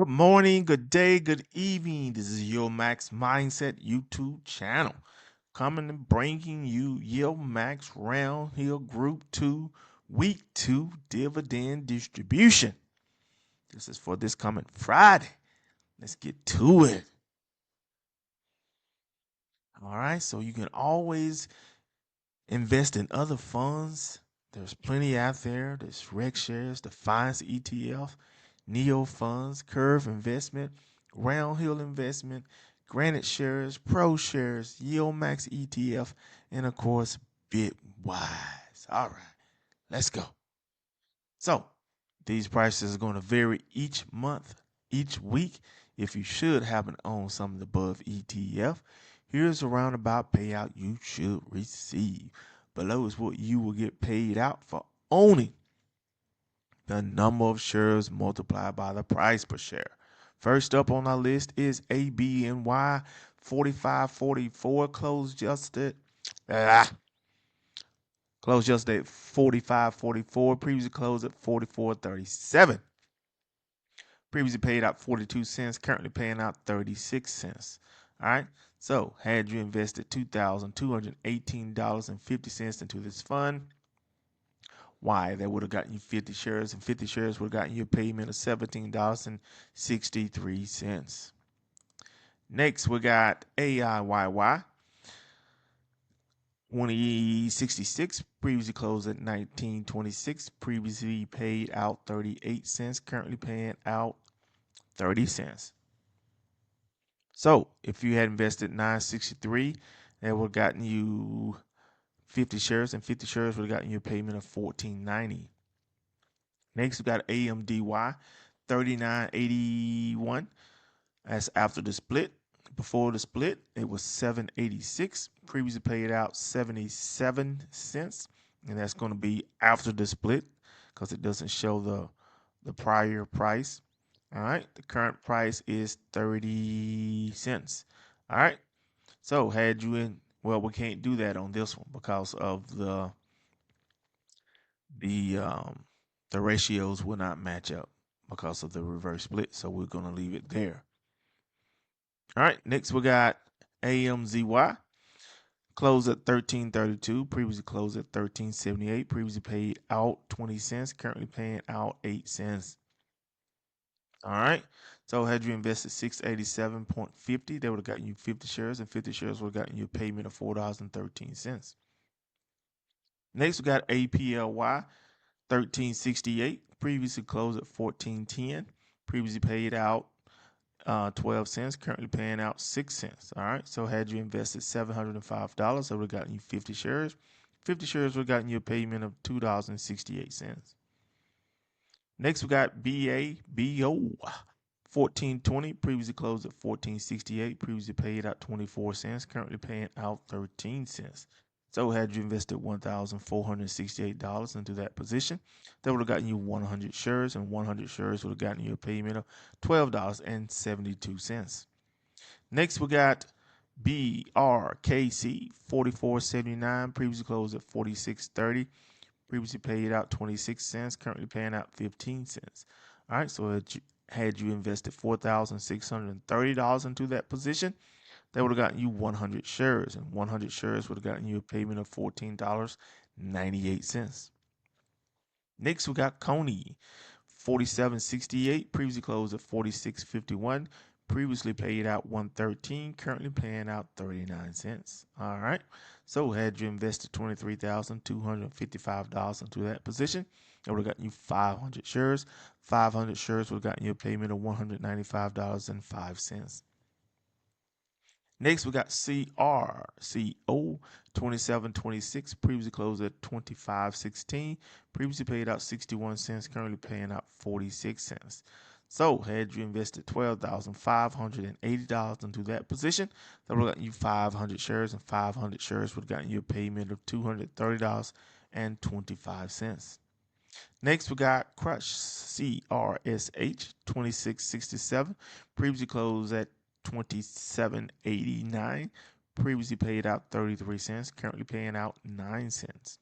Good morning, good day, good evening. This is YieldMaxMindset YouTube channel. Coming and bringing you YieldMax RoundHill Group 2 Week 2 Dividend Distribution. This is for this coming Friday. Let's get to it. All right, so you can always invest in other funds. There's plenty out there. There's Reg shares, the Defiance ETF, Neo funds, Curve investment, RoundHill investment, Granite shares, Pro shares, YieldMax ETF, and of course, Bitwise. All right, let's go. So these prices are going to vary each month, each week. If you should happen to own some of the above ETF, here's a roundabout payout you should receive. Below is what you will get paid out for owning the number of shares multiplied by the price per share. First up on our list is ABNY 4544, closed yesterday. Closed yesterday at 45.44. Previously closed at 44.37. Previously paid out 42 cents. Currently paying out 36 cents. All right. So had you invested $2,218.50 into this fund, why, that would have gotten you 50 shares, and 50 shares would have gotten you a payment of $17.63. Next, we got AIYY 2066, previously closed at 1926, previously paid out 38 cents, currently paying out 30 cents. So if you had invested 963, that would have gotten you 50 shares, and 50 shares would have gotten you a payment of $14.90. Next, we got AMDY 3981. That's after the split. Before the split, it was 786. Previously paid out 77 cents, and that's going to be after the split because it doesn't show the prior price. All right, the current price is 30 cents. All right, so had you in, well, we can't do that on this one because of the ratios will not match up because of the reverse split, so we're going to leave it there. All right, next we got AMZY. Closed at 13.32. Previously closed at 13.78. Previously paid out 20 cents. Currently paying out 8 cents. All right. So had you invested 687.50, they would have gotten you 50 shares, and 50 shares would have gotten you a payment of $4.13. Next, we got APLY 1368. Previously closed at 14.10. Previously paid out 12 cents, currently paying out 6 cents. All right. So had you invested $705, that would have gotten you 50 shares. 50 shares would have gotten you a payment of $2.68. Next, we got BABO 1420. Previously closed at 1468. Previously paid out 24 cents, currently paying out 13 cents. So had you invested $1,468 into that position, that would have gotten you 100 shares, and 100 shares would have gotten you a payment of $12.72. Next, we got BRKC 4479, previously closed at 46.30, previously paid out 26 cents, currently paying out 15 cents. All right, so had you invested $4,630 into that position, that would have gotten you 100 shares, and 100 shares would have gotten you a payment of $14.98. Next, we got Coney 4768, previously closed at 46.51, previously paid out 113, currently paying out 39 cents. All right. So had you invested $23,255 into that position, that would have gotten you 500 shares. 500 shares would have gotten you a payment of $195.05. Next, we got CRCO 2726, previously closed at 25.16, previously paid out 61 cents, currently paying out 46 cents. So, had you invested $12,580 into that position, that would have gotten you 500 shares, and 500 shares would have gotten you a payment of $230.25. Next, we got Crush CRSH 2667, previously closed at 27.89, previously paid out 33 cents, currently paying out 9 cents.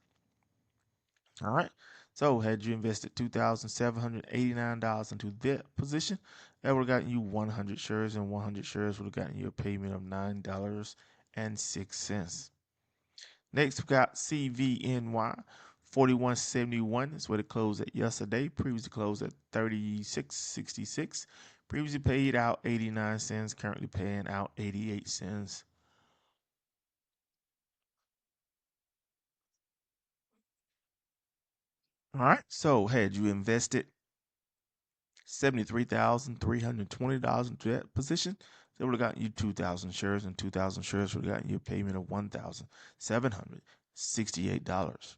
All right. So had you invested $2,789 into that position, that would have gotten you 100 shares, and 100 shares would have gotten you a payment of $9.06. Next, we got CVNY 4171. That's what it closed at yesterday. Previously closed at 36.66. Previously paid out 89 cents. Currently paying out 88 cents. All right. So had you invested $73,320 into that position, they would have gotten you 2,000 shares, and 2,000 shares would have gotten you a payment of $1,768.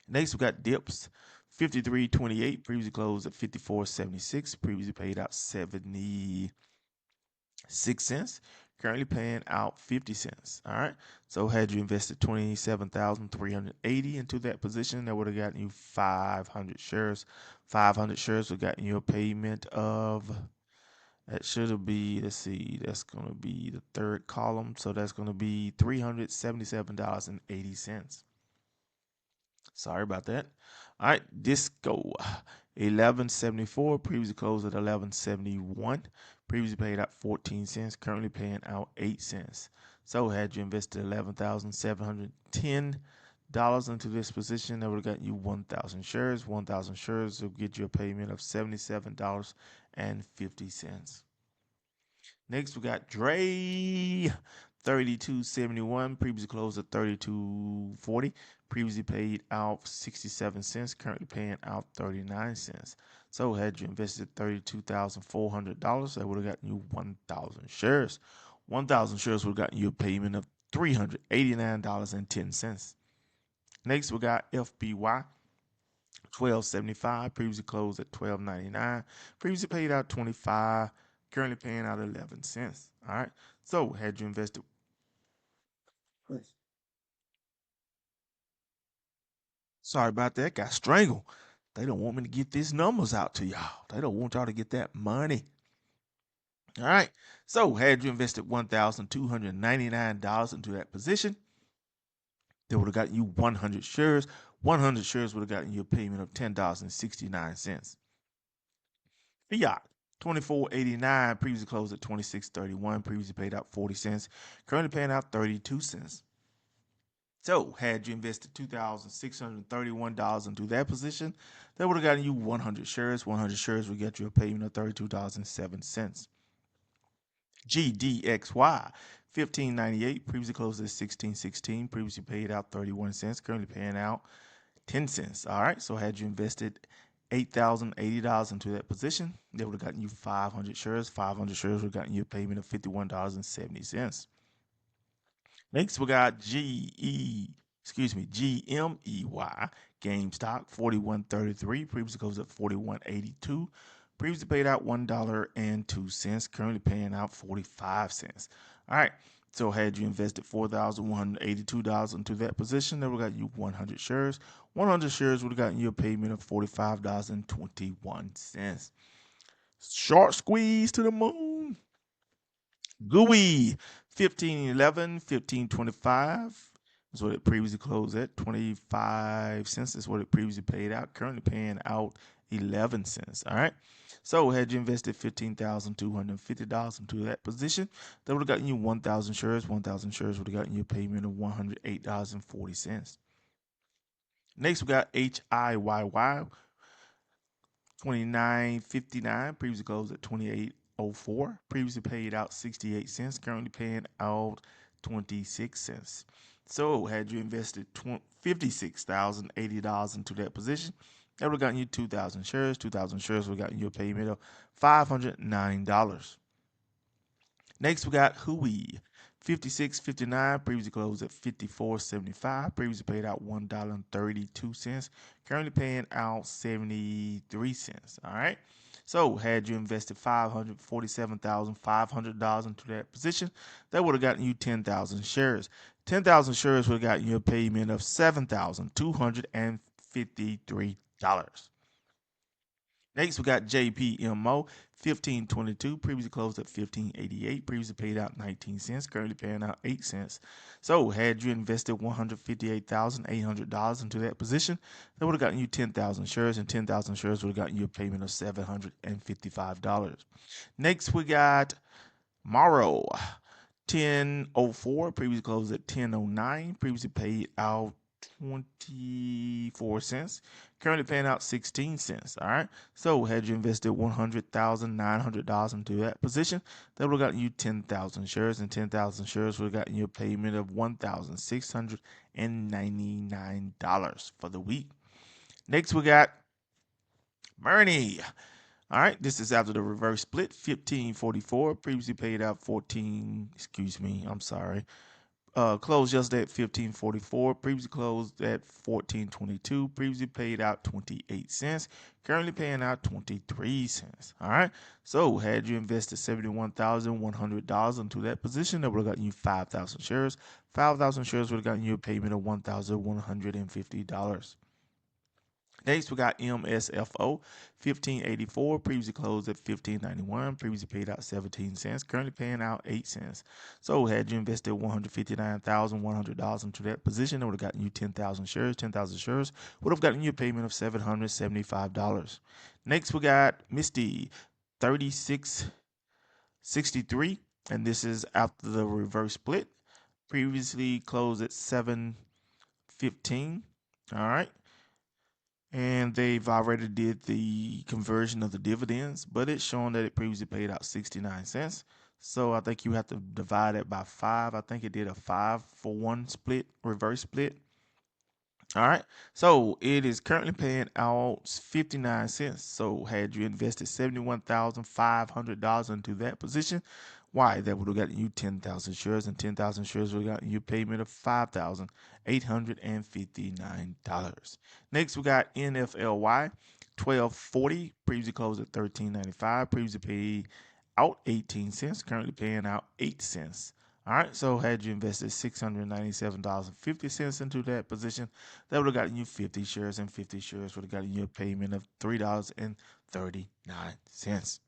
Next, we got dips. 53.28, previously closed at 54.76, previously paid out 76 cents, currently paying out 50 cents. All right. So had you invested 27,380 into that position, that would have gotten you 500 shares. 500 shares would have gotten you a payment of, that should be, let's see, that's going to be the third column. So that's going to be $377.80. Sorry about that. All right, Disco 1174, previously closed at 1171, previously paid out 14 cents, currently paying out 8 cents. So had you invested $11,710 into this position, that would have gotten you 1,000 shares. 1,000 shares will get you a payment of $77.50. Next, we got Dre 32.71, previously closed at 32.40, previously paid out 67 cents, currently paying out 39 cents. So had you invested $32,400, that would have gotten you 1,000 shares. 1,000 shares would have gotten you a payment of $389.10. Next, we got FBY 12.75, previously closed at 12.99, previously paid out 25, currently paying out 11 cents. All right. So had you invested, sorry about that, got strangled. They don't want me to get these numbers out to y'all. They don't want y'all to get that money. All right. So had you invested $1,299 into that position, they would have gotten you 100 shares. 100 shares would have gotten you a payment of $10.69. Fiat 24.89, previously closed at 26.31, previously paid out 40 cents, currently paying out 32 cents. So had you invested $2,631 into that position, that would have gotten you 100 shares. 100 shares would get you a payment of $32.07. GDXY 15.98, previously closed at 16.16, previously paid out 31 cents, currently paying out 10 cents. All right. So had you invested $8,080 into that position, they would have gotten you 500 shares. 500 shares would have gotten you a payment of $51.70. Next, we got GMEY, GameStop 41.33, previously closed at 41.82, previously paid out $1.02, currently paying out 45 cents. All right. So had you invested $4,182 into that position, that would have got you 100 shares. 100 shares would have gotten you a payment of $45.21. Short squeeze to the moon. GUI 15.11, 15.25 is what it previously closed at. 25 cents is what it previously paid out. Currently paying out 11 cents. All right. So had you invested $15,250 into that position, that would have gotten you 1,000 shares. 1,000 shares would have gotten you a payment of $108.40. Next, we got HIYY 29.59, previously closed at 28.04, previously paid out 68 cents, currently paying out 26 cents. So had you invested $56,080 into that position, that would have gotten you 2,000 shares. 2,000 shares would have gotten you a payment of $509. Next, we got Hui 56.59, previously closed at 54.75, previously paid out $1.32, currently paying out 73 cents. All right. So had you invested $547,500 into that position, that would have gotten you 10,000 shares. 10,000 shares would have gotten you a payment of $7,253. Next, we got JPMO 1522, previously closed at 1588, previously paid out 19 cents, currently paying out 8 cents. So, had you invested $158,800 into that position, that would have gotten you 10,000 shares, and 10,000 shares would have gotten you a payment of $755. Next, we got Morrow 1004, previously closed at 1009, previously paid out 24 cents, currently paying out 16 cents. All right. So, had you invested $100,900 into that position, that would have gotten you 10,000 shares, and 10,000 shares would have gotten you a payment of $1,699 for the week. Next, we got Bernie. All right, this is after the reverse split, 1544, previously paid out 14, closed yesterday at 1544, previously closed at 1422, previously paid out 28 cents, currently paying out 23 cents. All right, so had you invested $71,100 into that position, that would have gotten you 5,000 shares. 5,000 shares would have gotten you a payment of $1,150. Next, we got MSFO 1584, previously closed at 1591, previously paid out 17 cents, currently paying out 8 cents. So, had you invested $159,100 into that position, it would have gotten you 10,000 shares. 10,000 shares would have gotten you a payment of $775. Next, we got Misty 3663, and this is after the reverse split. Previously closed at 715. All right. And they've already did the conversion of the dividends, but it's showing that it previously paid out 69 cents. So I think you have to divide it by 5. I think it did a 5-for-1 split, reverse split. All right. So it is currently paying out 59 cents. So had you invested $71,500 into that position, why? That would have gotten you 10,000 shares, and 10,000 shares would have gotten you a payment of $5,859. Next, we got NFLY 1240, previously closed at $13.95, previously paid out 18 cents, currently paying out 8 cents. All right, so had you invested $697.50 into that position, that would have gotten you 50 shares, and 50 shares would have gotten you a payment of $3.39.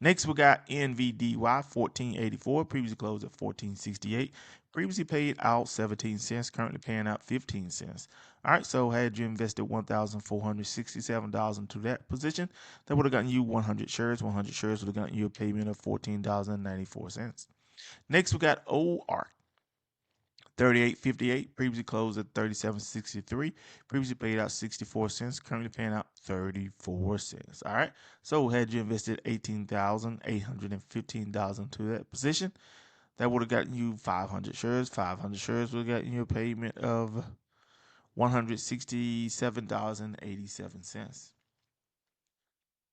Next, we got NVDY 1484, previously closed at 1468, previously paid out 17 cents, currently paying out 15 cents. All right, so had you invested $1,467 into that position, that would have gotten you 100 shares. 100 shares would have gotten you a payment of $14.94. Next, we got OR 3858, previously closed at 3763, previously paid out 64 cents, currently paying out 34 cents. All right, so had you invested $18,815 into that position, that would have gotten you 500 shares. 500 shares would have gotten you a payment of $167.87.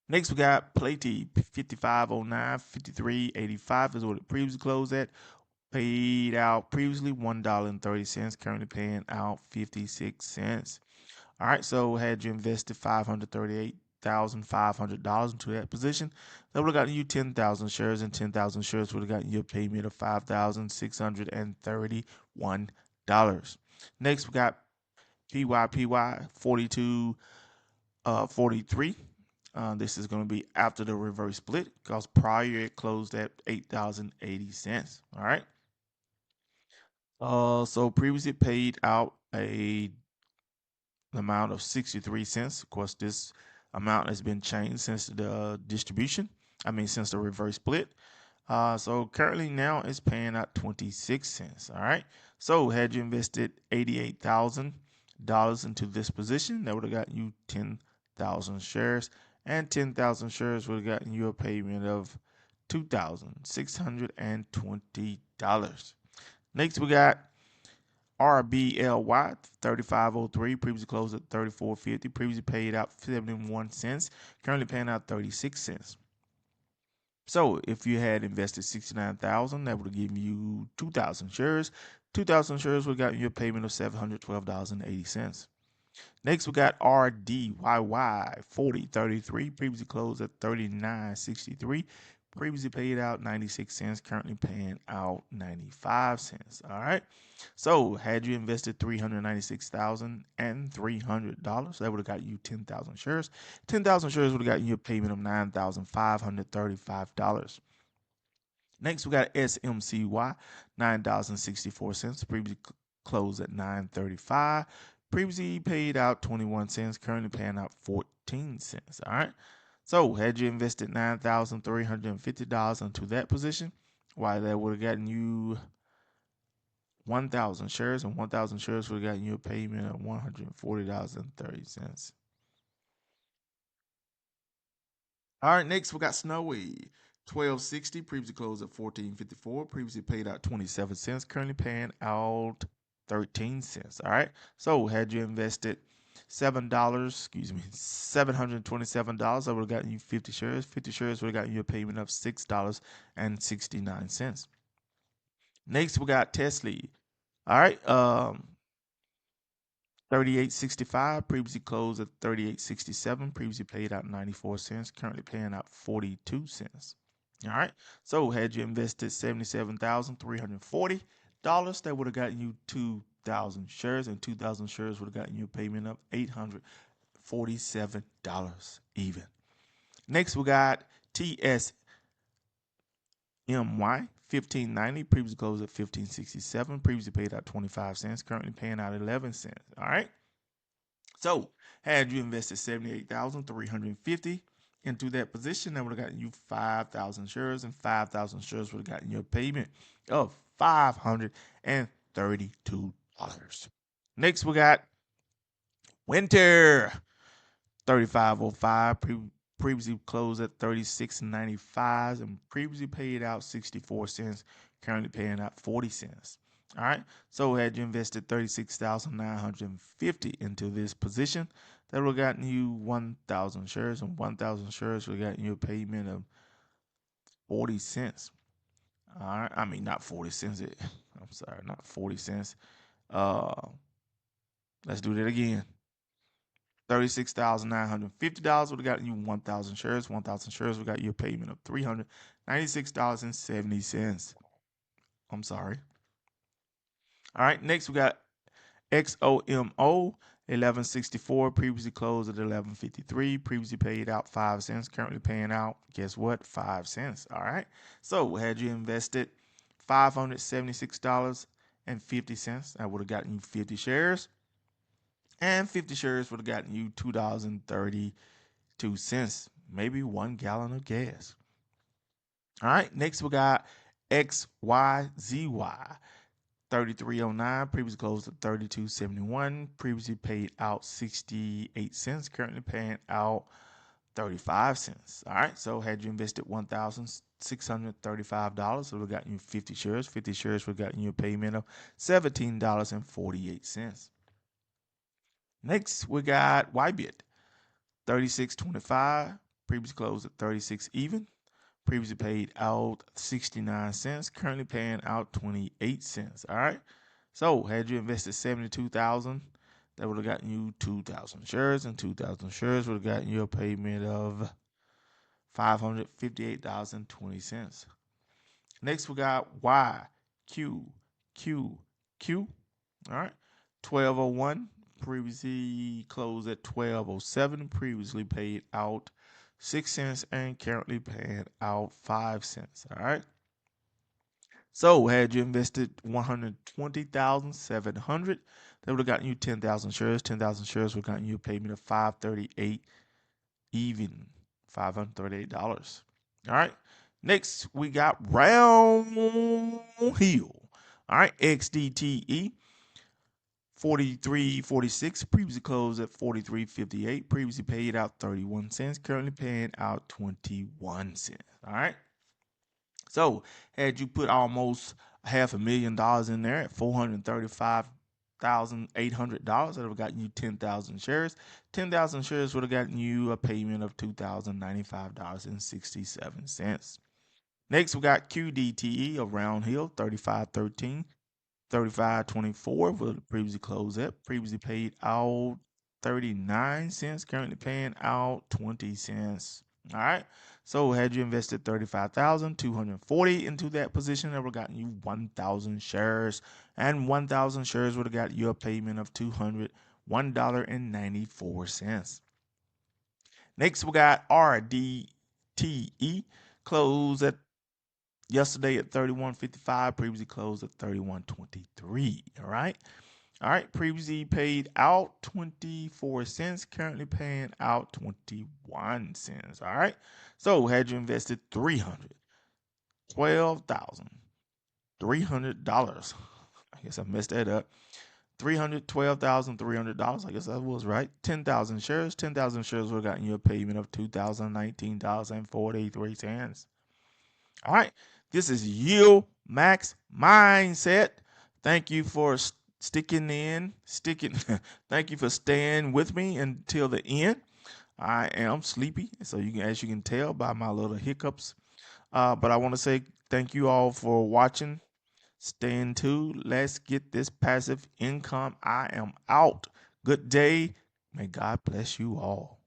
Next, we got Platy 5509, 5385 is what it previously closed at. Paid out previously $1.30, currently paying out 56 cents. All right, so had you invested $538,500 into that position, that would have gotten you 10,000 shares, and 10,000 shares would have gotten you a payment of $5,631. Next, we got PYPY 4243. This is going to be after the reverse split, because prior it closed at 8,080 cents. All right. So previously paid out an amount of 63 cents. Of course, this amount has been changed since the distribution. Since the reverse split. So currently now it's paying out 26 cents. All right. So had you invested $88,000 into this position, that would have gotten you 10,000 shares, and 10,000 shares would have gotten you a payment of $2,620. Next, we got RBLY 3503, previously closed at 34.50, previously paid out 71 cents, currently paying out 36 cents. So if you had invested 69,000, that would have given you 2,000 shares. 2,000 shares would have gotten you a payment of $712.80. Next, we got RDYY 4033, previously closed at 39.63, Previously paid out 96 cents, currently paying out 95 cents. All right. So had you invested $396,300, that would have got you 10,000 shares. 10,000 shares would have gotten you a payment of $9,535. Next, we got SMCY, $9.64. Previously closed at $9.35. Previously paid out 21 cents, currently paying out 14 cents. All right. So, had you invested $9,350 into that position, why that would have gotten you 1,000 shares, and 1,000 shares would have gotten you a payment of $140.30. All right, next we got Snowy. 1260, previously closed at 1454, previously paid out 27 cents, currently paying out 13 cents. All right. So had you invested $727, I would have gotten you 50 shares. 50 shares would have gotten you a payment of $6.69. Next we got Tesla. All right. 38.65, previously closed at 38.67, previously paid out 94 cents, currently paying out 42 cents. All right. So had you invested $77,340, that would have gotten you 2,000 shares, and 2,000 shares would have gotten you a payment of $847 even. Next, we got TSMY 1590, previously closed at 1567, previously paid out 25 cents, currently paying out 11 cents. All right. So had you invested 78,350 into that position, that would have gotten you 5,000 shares, and 5,000 shares would have gotten you a payment of $532. Next, we got Winter 3505, previously closed at 36.95 and previously paid out 64 cents, currently paying out 40 cents. All right. So had you invested 36,950 into this position, that would have gotten you 1,000 shares, and 1,000 shares would have gotten you a payment of 40 cents. All right. I mean, not 40 cents. I'm sorry, not 40 cents. Let's do that again. $36,950 would have gotten you 1,000 shares. 1,000 shares would have got you a payment of $396.70. I'm sorry. All right. Next, we got XOMO 1164, previously closed at 1153, previously paid out 5 cents, currently paying out, guess what, 5 cents. All right. So had you invested $576.50, that would have gotten you 50 shares, and 50 shares would have gotten you $2.32, maybe 1 gallon of gas. All right. Next, we got XYZY 3309, previously closed at 32.71, previously paid out 68 cents, currently paying out 35 cents. All right. So had you invested $1,635, it would have gotten you 50 shares. 50 shares would have gotten you a payment of $17.48. Next, we got YBIT 3625, previously closed at 36 even. Previously paid out 69 cents, currently paying out 28 cents. All right. So had you invested 72,000, that would have gotten you 2,000 shares, and 2,000 shares would have gotten you a payment of $558.20. Next, we got YQQQ. All right. 1201, previously closed at 1207, previously paid out 6 cents and currently paying out 5 cents. All right. So had you invested 120,700, that would have gotten you 10,000 shares. 10,000 shares would have gotten you a payment of 538 even, $538. All right. Next, we got RoundHill. All right. XDTE 43.46, previously closed at 43.58, previously paid out 31 cents, currently paying out 21 cents. All right. So had you put almost $500,000 in there at $435,800, that would have gotten you 10,000 shares. 10,000 shares would have gotten you a payment of $2,095.67. Next, we got QDTE of RoundHill 3513. 3524 would previously closed at, previously paid out 39 cents, currently paying out 20 cents. All right. So had you invested 35,240 into that position, that would have gotten you 1,000 shares, and 1,000 shares would have got you a payment of $201.94. Next, we got RDTE, closed at yesterday at 31.55, previously closed at 31.23. All right. All right, previously paid out 24 cents, currently paying out 21 cents. All right. So had you invested $312,300. I guess I messed that up. $312,300. I guess that was right. 10,000 shares. 10,000 shares would have gotten you a payment of $2,019.43. All right. This is YieldMax Mindset. Thank you for sticking. Thank you for staying with me until the end. I am sleepy, so as you can tell by my little hiccups. But I want to say thank you all for watching. Staying tuned. Let's get this passive income. I am out. Good day. May God bless you all.